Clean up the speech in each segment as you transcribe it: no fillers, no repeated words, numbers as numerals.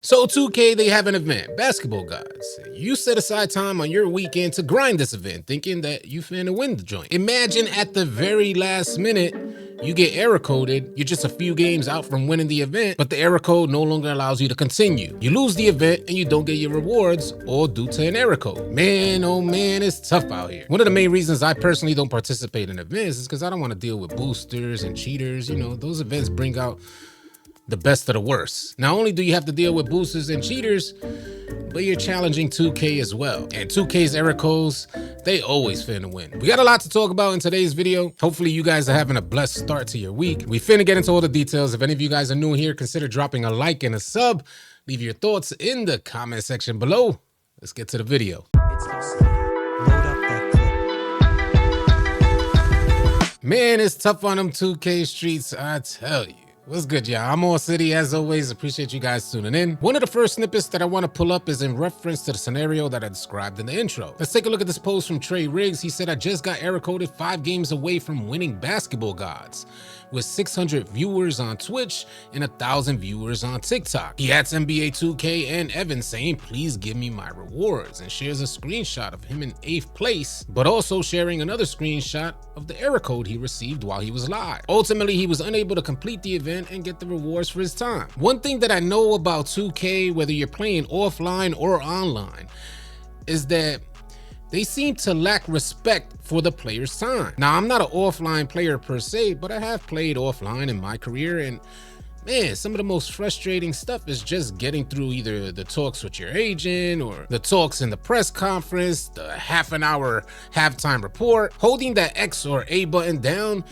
So 2K, they have an event, Basketball Gods. You set aside time on your weekend to grind this event, thinking that you finna win the joint. Imagine at the very last minute, you get error coded, you're just a few games out from winning the event, but the error code no longer allows you to continue. You lose the event and you don't get your rewards, all due to an error code. Man, oh man, it's tough out here. One of the main reasons I personally don't participate in events is because I don't want to deal with boosters and cheaters. You know, those events bring out the best of the worst. Not only do you have to deal with boosters and cheaters, but you're challenging 2K as well. And 2K's error codes, they always finna win. We got a lot to talk about in today's video. Hopefully you guys are having a blessed start to your week. We finna get into all the details. If any of you guys are new here, consider dropping a like and a sub. Leave your thoughts in the comment section below. Let's get to the video. It's AllCity. Load up that clip. Man, it's tough on them 2K streets, I tell you. What's good, y'all? I'm AllCity, as always. Appreciate you guys tuning in. One of the first snippets that I want to pull up is in reference to the scenario that I described in the intro. Let's take a look at this post from Trey Riggs. He said, I just got error coded 5 games away from winning Basketball Gods with 600 viewers on Twitch and 1,000 viewers on TikTok. He adds NBA 2K and Evan saying, please give me my rewards, and shares a screenshot of him in 8th place, but also sharing another screenshot of the error code he received while he was live. Ultimately, he was unable to complete the event and get the rewards for his time. One thing that I know about 2K, whether you're playing offline or online, is that they seem to lack respect for the player's time. Now, I'm not an offline player per se, but I have played offline in my career, and man, some of the most frustrating stuff is just getting through either the talks with your agent or the talks in the press conference, the half-an-hour halftime report. Holding that X or A button down,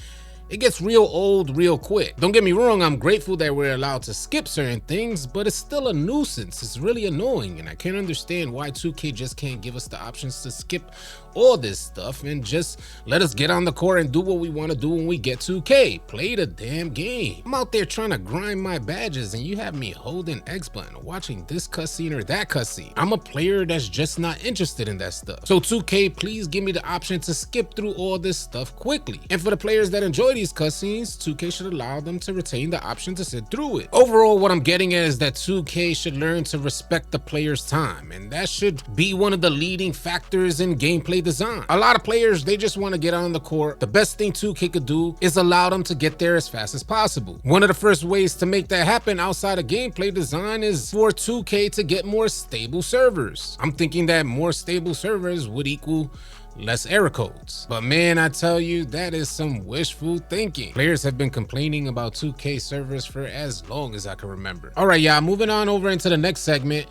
it gets real old real quick. Don't get me wrong, I'm grateful that we're allowed to skip certain things, but it's still a nuisance. It's really annoying, and I can't understand why 2K just can't give us the options to skip all this stuff and just let us get on the court and do what we want to do when we get 2K. Play the damn game. I'm out there trying to grind my badges and you have me holding X button, watching this cutscene or that cutscene. I'm a player that's just not interested in that stuff. So 2K, please give me the option to skip through all this stuff quickly. And for the players that enjoy these cutscenes, 2K should allow them to retain the option to sit through it. Overall, what I'm getting at is that 2K should learn to respect the player's time, and that should be one of the leading factors in gameplay design. A lot of players, they just want to get on the court. The best thing 2K could do is allow them to get there as fast as possible. One of the first ways to make that happen outside of gameplay design is for 2K to get more stable servers. I'm thinking that more stable servers would equal less error codes. But man, I tell you, that is some wishful thinking. Players have been complaining about 2K servers for as long as I can remember. All right, y'all, moving on over into the next segment.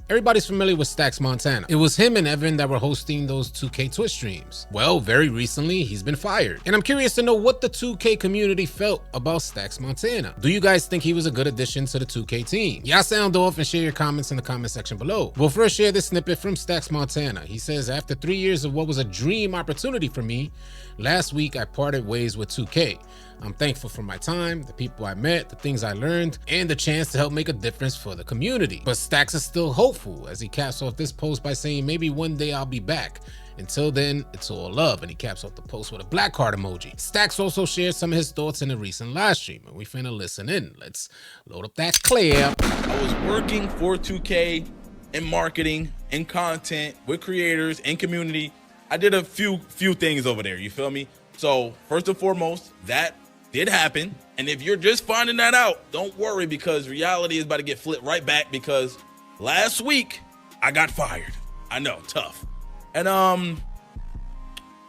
Everybody's familiar with Stax Montana. It was him and Evan that were hosting those 2K Twitch streams. Well, very recently, he's been fired. And I'm curious to know what the 2K community felt about Stax Montana. Do you guys think he was a good addition to the 2K team? Y'all sound off and share your comments in the comment section below. We'll first share this snippet from Stax Montana. He says, after 3 years of what was a dream opportunity for me, last week I parted ways with 2K. I'm thankful for my time, the people I met, the things I learned, and the chance to help make a difference for the community. But Stax is still hopeful as he caps off this post by saying, maybe one day I'll be back. Until then, it's all love. And he caps off the post with a black heart emoji. Stax also shared some of his thoughts in a recent live stream, and we finna listen in. Let's load up that clip. I was working for 2K in marketing, in content, with creators, in community. I did a few things over there, you feel me? So first and foremost, that did happen. And if you're just finding that out, don't worry, because reality is about to get flipped right back, because last week I got fired. I know, tough. And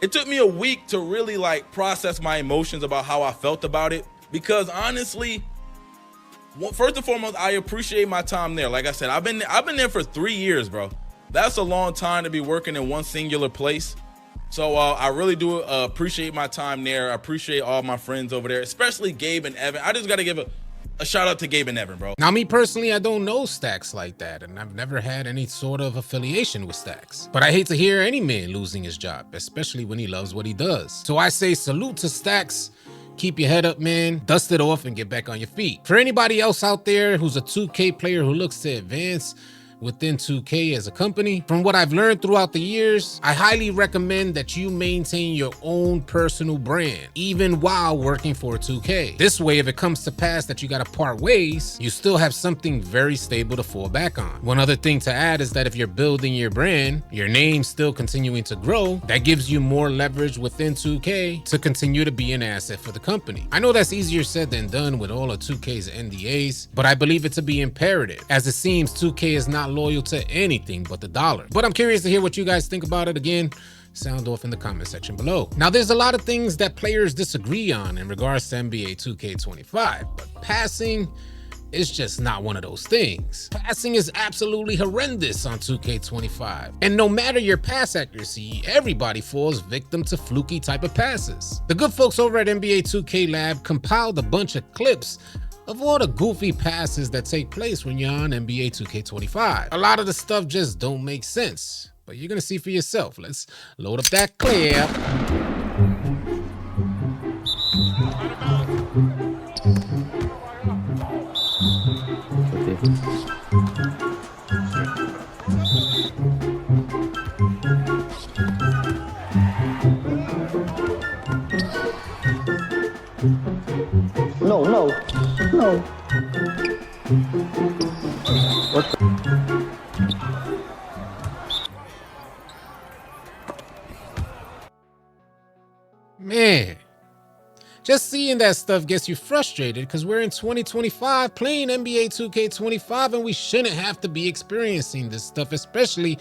it took me a week to really like process my emotions about how I felt about it, because honestly, first and foremost, I appreciate my time there. Like I said, I've been there for 3 years, bro. That's a long time to be working in one singular place. So I really do appreciate my time there. I appreciate all my friends over there, especially Gabe and Evan. I just got to give a shout out to Gabe and Evan, bro. Now, me personally, I don't know Stax like that, and I've never had any sort of affiliation with Stax. But I hate to hear any man losing his job, especially when he loves what he does. So I say salute to Stax. Keep your head up, man. Dust it off and get back on your feet. For anybody else out there who's a 2K player who looks to advance, within 2K as a company. From what I've learned throughout the years, I highly recommend that you maintain your own personal brand, even while working for 2K. This way, if it comes to pass that you gotta part ways, you still have something very stable to fall back on. One other thing to add is that if you're building your brand, your name still continuing to grow, that gives you more leverage within 2K to continue to be an asset for the company. I know that's easier said than done with all of 2K's NDAs, but I believe it to be imperative, as it seems 2K is not loyal to anything but the dollar. But I'm curious to hear what you guys think about it. Again, sound off in the comment section below. Now, there's a lot of things that players disagree on in regards to NBA 2K25, but passing is just not one of those things. Passing is absolutely horrendous on 2K25. And no matter your pass accuracy, everybody falls victim to fluky type of passes. The good folks over at NBA 2K Lab compiled a bunch of clips of all the goofy passes that take place when you're on NBA 2K25. A lot of the stuff just don't make sense, but you're gonna see for yourself. Let's load up that clip. No. What the? Man, just seeing that stuff gets you frustrated because we're in 2025 playing NBA 2K25 and we shouldn't have to be experiencing this stuff, especially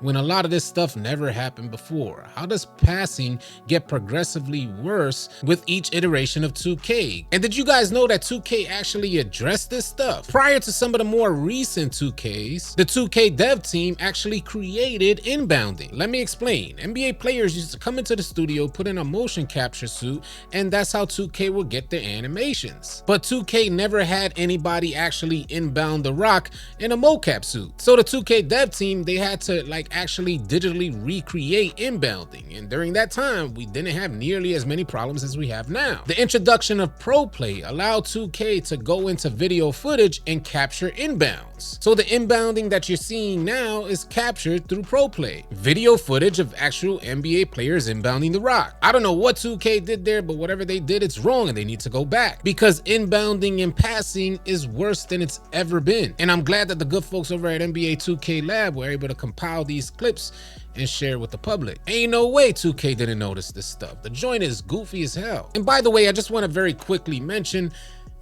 when a lot of this stuff never happened before. How does passing get progressively worse with each iteration of 2K? And did you guys know that 2K actually addressed this stuff? Prior to some of the more recent 2Ks, the 2K dev team actually created inbounding. Let me explain. NBA players used to come into the studio, put in a motion capture suit, and that's how 2K would get their animations. But 2K never had anybody actually inbound the rock in a mocap suit. So the 2K dev team, they had to actually digitally recreate inbounding, and during that time we didn't have nearly as many problems as we have now. The introduction of Pro Play allowed 2K to go into video footage and capture inbounds. So the inbounding that you're seeing now is captured through Pro Play, video footage of actual NBA players inbounding the rock. I don't know what 2K did there, but whatever they did, it's wrong and they need to go back, because inbounding and passing is worse than it's ever been. And I'm glad that the good folks over at NBA 2K Lab were able to compile these clips and share with the public. Ain't no way 2K didn't notice this stuff. The joint is goofy as hell. And by the way, I just want to very quickly mention,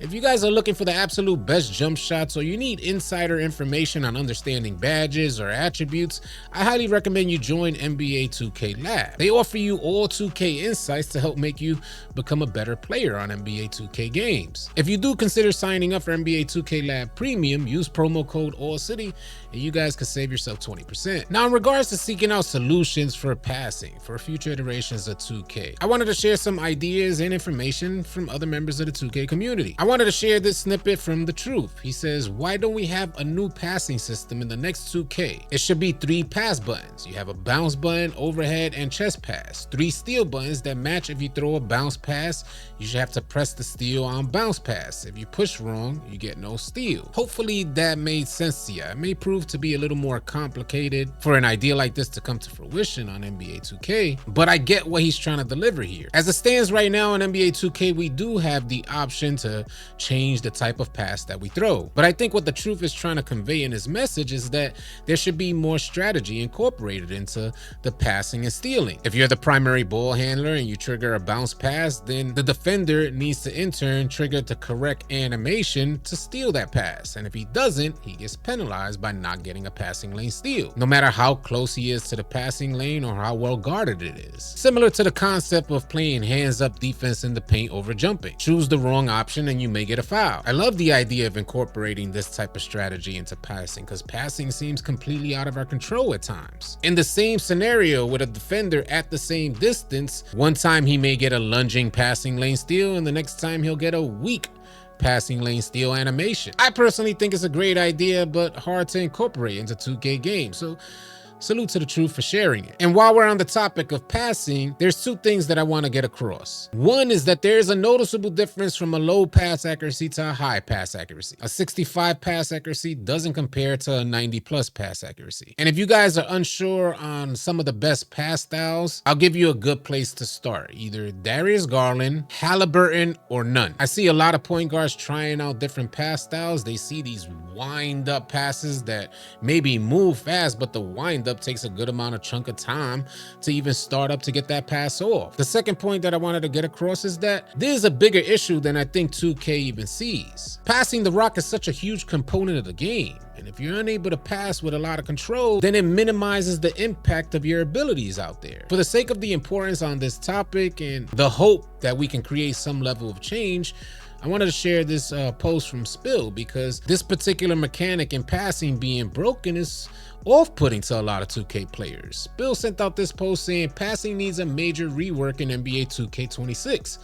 if you guys are looking for the absolute best jump shots, or you need insider information on understanding badges or attributes, I highly recommend you join NBA 2K Lab. They offer you all 2K insights to help make you become a better player on NBA 2K games. If you do consider signing up for NBA 2K Lab Premium, use promo code AllCity and you guys can save yourself 20%. Now, in regards to seeking out solutions for passing for future iterations of 2K, I wanted to share some ideas and information from other members of the 2K community. I wanted to share this snippet from The Truth. He says, why don't we have a new passing system in the next 2K? It should be 3 pass buttons. You have a bounce button, overhead, and chest pass. 3 steal buttons that match. If you throw a bounce pass, you should have to press the steal on bounce pass. If you push wrong, you get no steal. Hopefully that made sense to you. It may prove to be a little more complicated for an idea like this to come to fruition on NBA 2K, but I get what he's trying to deliver here. As it stands right now in NBA 2K, we do have the option to change the type of pass that we throw. But I think what The Truth is trying to convey in his message is that there should be more strategy incorporated into the passing and stealing. If you're the primary ball handler and you trigger a bounce pass, then the defender needs to in turn trigger the correct animation to steal that pass. And if he doesn't, he gets penalized by not getting a passing lane steal, no matter how close he is to the passing lane or how well guarded it is. Similar to the concept of playing hands up defense in the paint over jumping. Choose the wrong option and you may get a foul. I love the idea of incorporating this type of strategy into passing, because passing seems completely out of our control at times. In the same scenario with a defender at the same distance, one time he may get a lunging passing lane steal and the next time he'll get a weak passing lane steal animation. I personally think it's a great idea, but hard to incorporate into 2K games. So Salute to the truth for sharing it. And while we're on the topic of passing, there's two things that I want to get across. One is that there's a noticeable difference from a low pass accuracy to a high pass accuracy. A 65 pass accuracy doesn't compare to a 90 plus pass accuracy. And if you guys are unsure on some of the best pass styles, I'll give you a good place to start. Either Darius Garland, Halliburton, or none. I see a lot of point guards trying out different pass styles. They see these wind up passes that maybe move fast, but the wind up takes a good amount of chunk of time to even start up to get that pass off. The second point that I wanted to get across is that there's a bigger issue than I think 2K even sees. Passing the rock is such a huge component of the game. And if you're unable to pass with a lot of control, then it minimizes the impact of your abilities out there. For the sake of the importance on this topic and the hope that we can create some level of change, I wanted to share this post from Spill, because this particular mechanic in passing being broken is off-putting to a lot of 2K players. Spill sent out this post saying passing needs a major rework in NBA 2K26.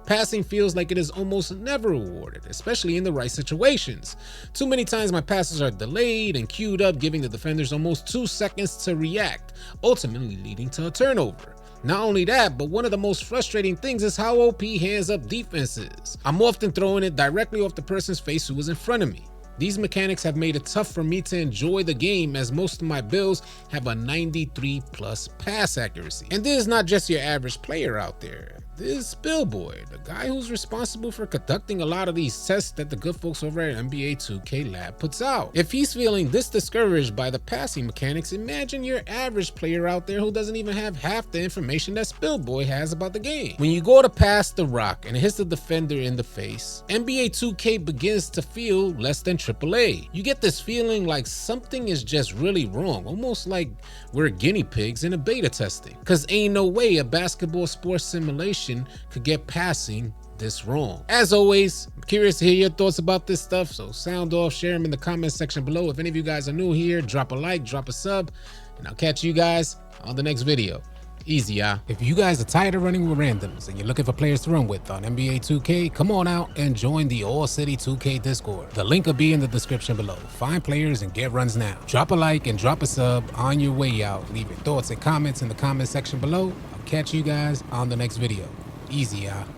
Passing feels like it is almost never rewarded, especially in the right situations. Too many times my passes are delayed and queued up, giving the defenders almost 2 seconds to react, ultimately leading to a turnover. Not only that, but one of the most frustrating things is how OP hands up defense is. I'm often throwing it directly off the person's face who was in front of me. These mechanics have made it tough for me to enjoy the game, as most of my builds have a 93 plus pass accuracy. And this is not just your average player out there. This is Spillboy, the guy who's responsible for conducting a lot of these tests that the good folks over at NBA 2K Lab puts out. If he's feeling this discouraged by the passing mechanics, imagine your average player out there who doesn't even have half the information that Spillboy has about the game. When you go to pass the rock and it hits the defender in the face, NBA 2K begins to feel less than AAA. You get this feeling like something is just really wrong, almost like we're guinea pigs in a beta testing. Cause ain't no way a basketball sports simulation could get passing this wrong. As always, I'm curious to hear your thoughts about this stuff, so sound off, share them in the comments section below. If any of you guys are new here, drop a like, drop a sub, and I'll catch you guys on the next video. Easy, y'all. If you guys are tired of running with randoms and you're looking for players to run with on NBA 2K, come on out and join the AllCity 2K Discord. The link will be in the description below. Find players and get runs now. Drop a like and drop a sub on your way out. Leave your thoughts and comments in the comment section below. I'll catch you guys on the next video. Easy, y'all.